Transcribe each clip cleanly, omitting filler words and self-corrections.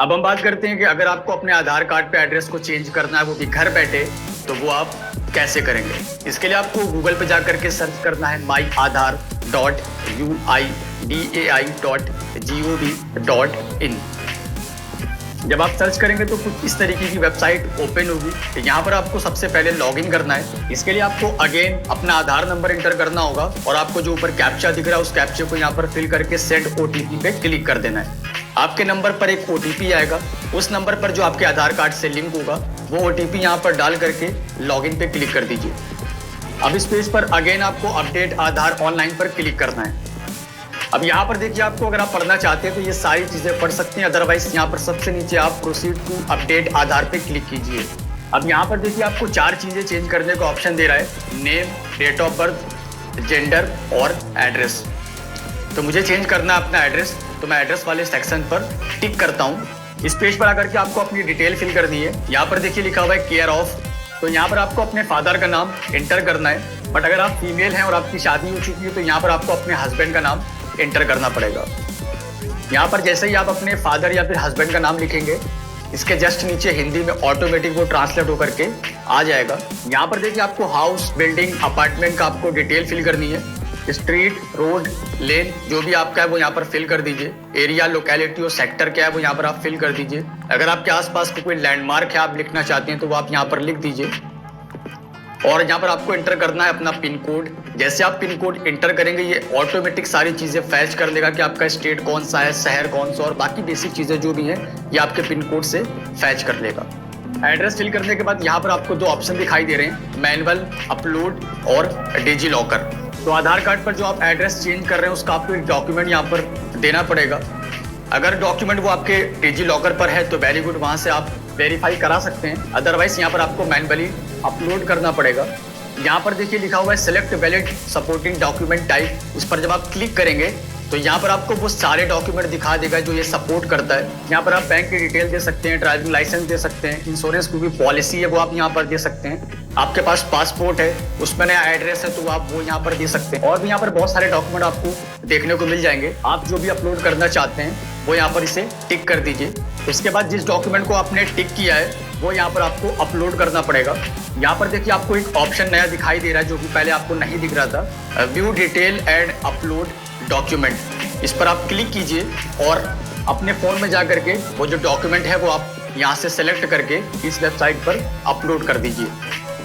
अब हम बात करते हैं कि अगर आपको अपने आधार कार्ड पे एड्रेस को चेंज करना है, वो भी घर बैठे, तो वो आप कैसे करेंगे। इसके लिए आपको गूगल पे जाकर के सर्च करना है myAadhar.uidai.gov.in। जब आप सर्च करेंगे तो कुछ इस तरीके की वेबसाइट ओपन होगी। यहाँ पर आपको सबसे पहले लॉगिन करना है। इसके लिए आपको अगेन अपना आधार नंबर एंटर करना होगा और आपको जो ऊपर कैप्चा दिख रहा है उस कैप्चे को यहाँ पर फिल करके सेंड ओटीपी पे क्लिक कर देना है। आपके नंबर पर एक ओटीपी आएगा, उस नंबर पर जो आपके आधार कार्ड से लिंक होगा वो ओटीपी यहाँ पर डाल करके लॉगिन पे क्लिक कर दीजिए। अब इस पेज पर अगेन आपको अपडेट आधार ऑनलाइन पर क्लिक करना है। अब यहाँ पर देखिए, आपको अगर आप पढ़ना चाहते हैं तो ये सारी चीजें पढ़ सकते हैं, अदरवाइज यहाँ पर सबसे नीचे आप प्रोसीड टू अपडेट आधार पे क्लिक कीजिए। अब यहाँ पर देखिए आपको 4 चीजें चेंज करने का ऑप्शन दे रहा है, name, date of birth, gender और एड्रेस। तो मुझे चेंज करना है अपना एड्रेस, तो मैं एड्रेस वाले सेक्शन पर टिक करता हूँ। इस पेज पर आकर के आपको अपनी डिटेल फिल करनी है। यहाँ पर देखिए लिखा हुआ है केयर ऑफ, तो यहाँ पर आपको अपने फादर का नाम एंटर करना है। बट अगर आप फीमेल हैं और आपकी शादी हो चुकी है तो यहाँ पर आपको अपने हस्बैंड का नाम एंटर करना पड़ेगा। यहाँ पर जैसे ही आप अपने फादर या फिर हस्बैंड का नाम लिखेंगे, इसके जस्ट नीचे हिंदी में ऑटोमेटिक वो ट्रांसलेट होकर के आ जाएगा। यहाँ पर देखिए आपको हाउस, बिल्डिंग, अपार्टमेंट का आपको डिटेल फिल करनी है। स्ट्रीट, रोड, लेन जो भी आपका है वो यहाँ पर फिल कर दीजिए। एरिया, लोकेलिटी और सेक्टर क्या है वो यहाँ पर आप फिल कर दीजिए। अगर आपके आसपास कोई लैंडमार्क है आप लिखना चाहते हैं तो वो आप यहाँ पर लिख दीजिए। और यहाँ पर आपको एंटर करना है अपना पिन कोड। जैसे आप पिन कोड एंटर करेंगे ये ऑटोमेटिक सारी चीजें फैच कर लेगा कि आपका स्टेट कौन सा है, शहर कौन सा और बाकी बेसिक चीजें जो भी हैं ये आपके पिन कोड से फैच कर लेगा। एड्रेस फिल करने के बाद यहाँ पर आपको 2 ऑप्शन दिखाई दे रहे हैं, मैनुअल अपलोड और डिजी लॉकर। तो आधार कार्ड पर जो आप एड्रेस चेंज कर रहे हैं उसका आपको एक डॉक्यूमेंट यहाँ पर देना पड़ेगा। अगर डॉक्यूमेंट वो आपके डिजी लॉकर पर है तो वेरी गुड, वहाँ से आप वेरीफाई करा सकते हैं। अदरवाइज यहाँ पर आपको मैनुअली अपलोड करना पड़ेगा। यहाँ पर देखिए लिखा हुआ है select valid supporting document type. इस पर जब आप क्लिक करेंगे तो यहाँ पर आपको वो सारे डॉक्यूमेंट दिखा देगा जो ये सपोर्ट करता है। यहाँ पर आप बैंक की डिटेल दे सकते हैं, ड्राइविंग लाइसेंस दे सकते हैं, इंश्योरेंस की भी पॉलिसी है वो आप यहाँ पर दे सकते हैं। आपके पास पासपोर्ट है, उसमें नया एड्रेस है तो आप वो यहाँ पर दे सकते हैं। और भी यहाँ पर बहुत सारे डॉक्यूमेंट आपको देखने को मिल जाएंगे। आप जो भी अपलोड करना चाहते हैं वो यहाँ पर इसे टिक कर दीजिए। इसके बाद जिस डॉक्यूमेंट को आपने टिक किया है वो यहाँ पर आपको अपलोड करना पड़ेगा। यहाँ पर देखिए आपको एक ऑप्शन नया दिखाई दे रहा है जो कि पहले आपको नहीं दिख रहा था, view detail and upload document. इस पर आप क्लिक कीजिए और अपने फोन में जा करके वो जो डॉक्यूमेंट है वो आप यहाँ से सेलेक्ट करके इस वेबसाइट पर अपलोड कर दीजिए।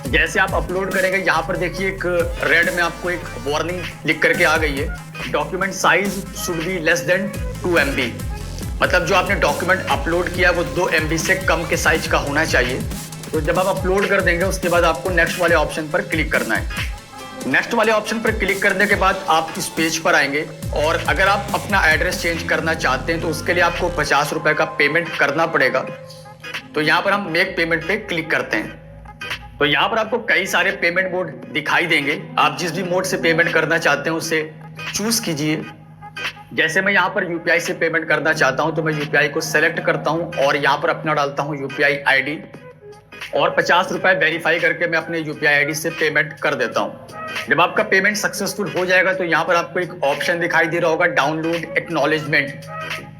जैसे आप अपलोड करेंगे यहाँ पर देखिए एक रेड में आपको एक वार्निंग लिख करके आ गई है, document size should be less than 2 MB। मतलब जो आपने डॉक्यूमेंट अपलोड किया वो 2 MB से कम के साइज का होना चाहिए। तो जब आप अपलोड कर देंगे उसके बाद आपको नेक्स्ट वाले ऑप्शन पर क्लिक करना है। नेक्स्ट वाले ऑप्शन पर क्लिक करने के बाद आप इस पेज पर आएंगे और अगर आप अपना एड्रेस चेंज करना चाहते हैं तो उसके लिए आपको 50 रुपए का पेमेंट करना पड़ेगा। तो यहाँ पर हम मेक पेमेंट पे क्लिक करते हैं। तो यहाँ पर आपको कई सारे पेमेंट मोड दिखाई देंगे। आप जिस भी मोड से पेमेंट करना चाहते हैं उसे चूज कीजिए। जैसे मैं यहाँ पर यूपीआई से पेमेंट करना चाहता हूँ तो मैं यूपीआई को सेलेक्ट करता हूँ और यहाँ पर अपना डालता हूँ यूपीआई आईडी और 50 रुपए वेरीफाई करके मैं अपने यूपीआई आईडी से पेमेंट कर देता हूँ। जब आपका पेमेंट सक्सेसफुल हो जाएगा तो यहाँ पर आपको एक ऑप्शन दिखाई दे रहा होगा डाउनलोड एक्नॉलेजमेंट,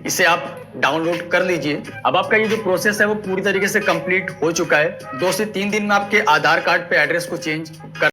इसे आप डाउनलोड कर लीजिए। अब आपका ये जो प्रोसेस है वो पूरी तरीके से कंप्लीट हो चुका है। 2 से 3 दिन में आपके आधार कार्ड पे एड्रेस को चेंज कर